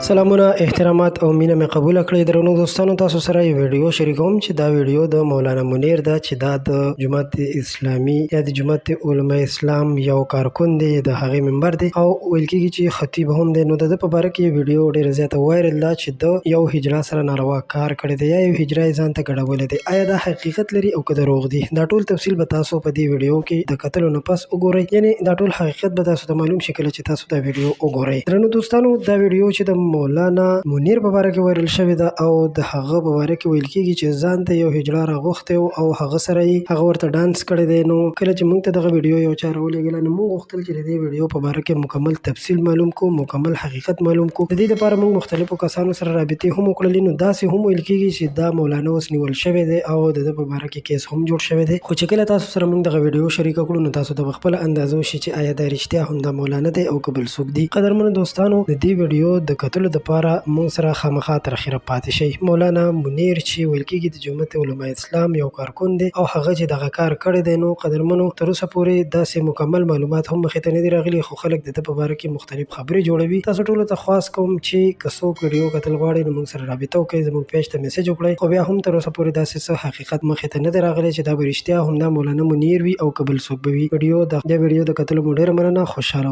سلامونه احترامات او مینه مې قبول کړئ. درنو دوستانو، تاسو سره یو ویډیو شریکوم چې دا ویډیو د مولانا منیر ده چې دا د جماعت اسلامي یا د جماعت علماء اسلام یو کارکون دی، د هغې ممبر دی او ویل کېږي چې خطیب هم دی. نو د ده په باره کې ویډیو ډېره زیاته وایرل ده چې د یو هجرا سره ناروا کار کړی دی یا یو هجرا یې ځان ته ګډولی دی. آیا دا حقیقت لري او که دروغ دی؟ دا ټول تفصیل به تاسو په دې ویډیو کې د کتلو نه پس وګورئ، یعنې دا ټول حقیقت به تاسو ته معلوم شي کله چې تاسو دا ویډیو وګورئ. درنو دوستانو، دا ویډیو چې د مولانا منیر په باره کې وایرل شوې ده او د هغه په باره کې ویل کېږي چې ځان ته یو هجړه راغوښتی او هغه سره یې هغه ورته ډانس کړی دی. نو کله چې موږ ته دغه ویډیو یو چا راولېږله نو موږ غوښتل چې د دې ویډیو په باره کې مکمل تفصیل معلوم کړو، مکمل حقیقت معلوم کړو. د دې لپاره موږ مختلفو کسانو سره رابطې هم وکړلې. نو داسې هم ویل کېږي چې دا مولانا اوس نیول شوی دی او د ده په باره کې کیس هم جوړ شوی دی. خو چې کله تاسو سره موږ دغه ویډیو شریکه کړو نو تاسو ته په خپله اندازه وشي چې آیا دا رښتیا هم دا مولانا دی او که بل څوک دی. قدرمنو دوستانو، د دې ویډیو د کتلو دپاره موږ سره خامخا تر اخره پاتې شئ. مولانا منیر چې ویل کېږي د جماعت علماء اسلام یو کارکون دی او هغه چې دغه کار کړی دی، نو قدرمنو تر اوسه پورې داسې مکمل معلومات هم مخې ته نه دي راغلي، خو خلک د ده په باره کې مختلف خبرې جوړوي. تاسو ټولو ته خواست کوم چې که څوک ویډیو کتل غواړئ نو موږ سره رابطه وکړئ، زموږ پیج ته میسج وکړئ. خو بیا هم تر اوسه پورې داسې څه حقیقت مخې ته نه دی راغلی چې دا به رښتیا هم دا مولانا منیر وي او که بل څوک به وي. د ویډیو د کتلو مو ډېره مننه. خوشحاله